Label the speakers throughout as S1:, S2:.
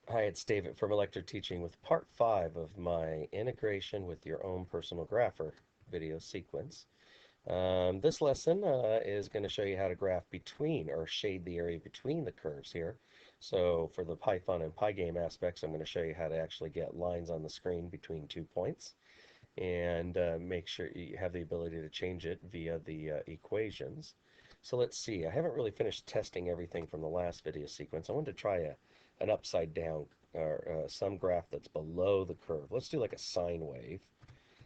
S1: Hi, it's David from Electric Teaching with part 5 of my integration with your own personal grapher video sequence. This lesson is going to show you how to graph between or shade the area between the curves here. So for the Python and Pygame aspects, I'm going to show you how to actually get lines on the screen between 2 points and make sure you have the ability to change it via the equations. So let's see, I haven't really finished testing everything from the last video sequence. I wanted to try an upside down or some graph that's below the curve. Let's do like a sine wave.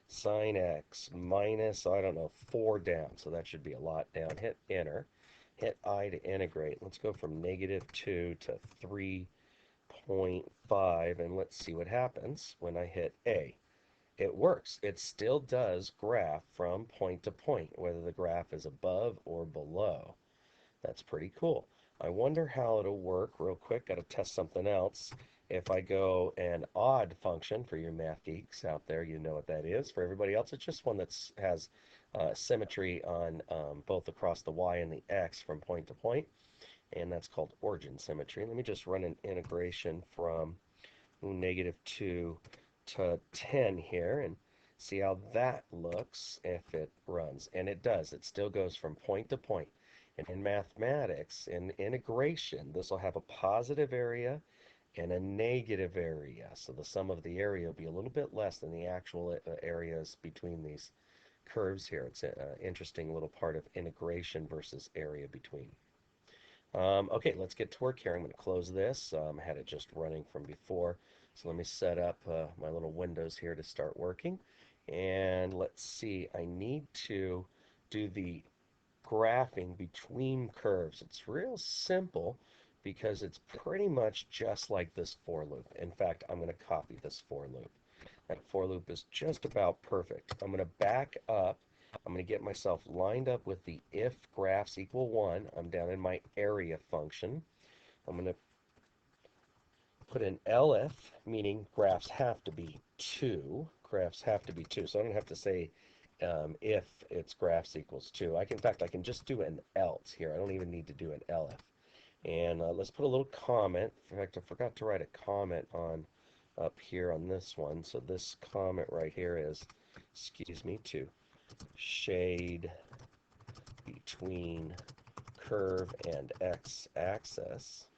S1: Sine x minus, I don't know, 4 down. So that should be a lot down. Hit enter. Hit I to integrate. Let's go from -2 to 3.5 and let's see what happens when I hit A. It works. It still does graph from point to point, whether the graph is above or below. That's pretty cool. I wonder how it'll work real quick. Got to test something else. If I go an odd function for your math geeks out there, you know what that is. For everybody else, it's just one that has symmetry on both across the y and the x from point to point, and that's called origin symmetry. Let me just run an integration from -2 to 10 here and see how that looks if it runs. And it does. It still goes from point to point. And in mathematics, in integration, this will have a positive area and a negative area. So the sum of the area will be a little bit less than the actual areas between these curves here. It's an interesting little part of integration versus area between. Okay, let's get to work here. I'm going to close this. I had it just running from before. So let me set up my little windows here to start working. And let's see, I need to do the graphing between curves. It's real simple because it's pretty much just like this for loop. In fact, I'm going to copy this for loop. That for loop is just about perfect. I'm going to back up. I'm going to get myself lined up with the if graphs equal 1. I'm down in my area function. I'm going to put an elif, meaning graphs have to be 2. Graphs have to be 2. So I don't have to say if its graphs equals 2. In fact, I can just do an else here. I don't even need to do an elif. And let's put a little comment. In fact, I forgot to write a comment on up here on this one. So this comment right here is, excuse me, to shade between curve and x-axis.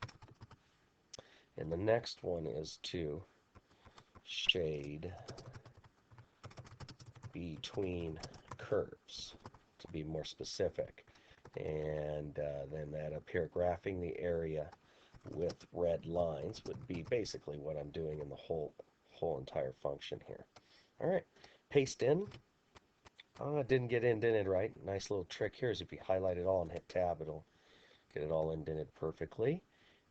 S1: And the next one is to shade between curves, to be more specific. And then that up here, graphing the area with red lines would be basically what I'm doing in the whole entire function here. All right, paste in. Oh, it didn't get indented right. Nice little trick here is if you highlight it all and hit tab, it'll get it all indented perfectly.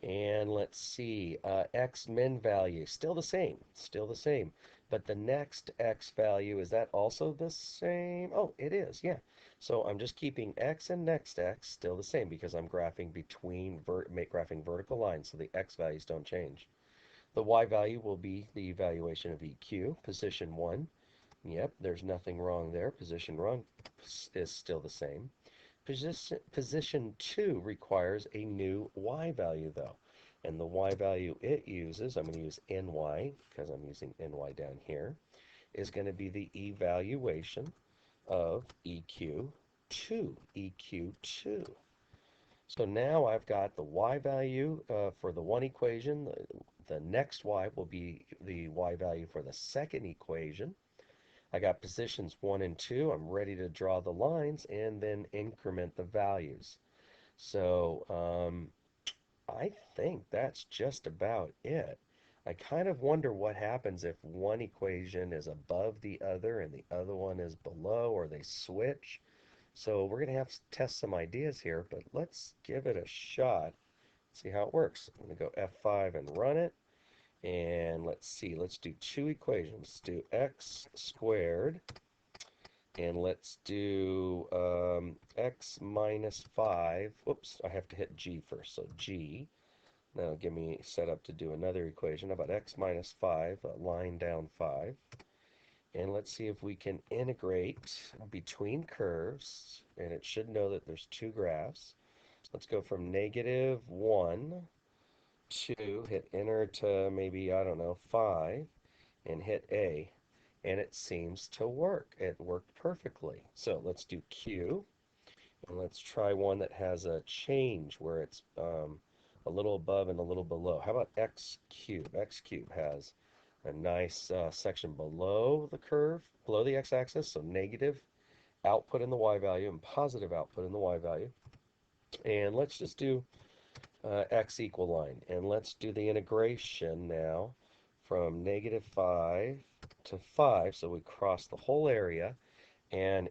S1: And let's see, x min value, still the same, still the same. But the next x value, is that also the same? Oh, it is, yeah. So I'm just keeping x and next x still the same because I'm graphing between, graphing vertical lines, so the x values don't change. The y value will be the evaluation of EQ, position 1. Yep, there's nothing wrong there. Position 1 is still the same. Position 2 requires a new y value though. And the y value it uses, I'm going to use ny because I'm using ny down here, is going to be the evaluation of EQ2. EQ2. So now I've got the y value for the one equation. The next y will be the y value for the second equation. I got positions 1 and 2. I'm ready to draw the lines and then increment the values. So I think that's just about it. I kind of wonder what happens if one equation is above the other and the other one is below, or they switch. So we're going to have to test some ideas here, but let's give it a shot. See how it works. I'm going to go F5 and run it. And let's see, let's do two equations. Let's do x squared, and let's do x minus 5. Whoops, I have to hit G first. So G. Now give me set up to do another equation. How about x minus 5, line down 5. And let's see if we can integrate between curves. And it should know that there's two graphs. Let's go from -1 2, hit enter to maybe, I don't know, 5, and hit A, and it seems to work. It worked perfectly. So let's do Q, and let's try one that has a change where it's a little above and a little below. How about X cube? X cube has a nice section below the curve, below the x-axis, so negative output in the y value and positive output in the y value. And let's just do x equal line. And let's do the integration now from -5 to 5. So we cross the whole area, and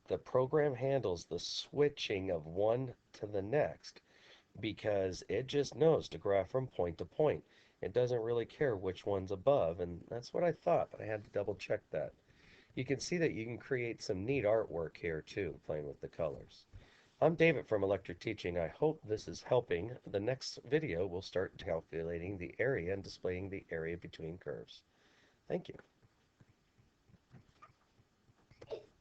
S1: the program handles the switching of one to the next because it just knows to graph from point to point. It doesn't really care which one's above, and that's what I thought, but I had to double check that. You can see that you can create some neat artwork here too, playing with the colors. I'm David from Electric Teaching. I hope this is helping. The next video will start calculating the area and displaying the area between curves. Thank you.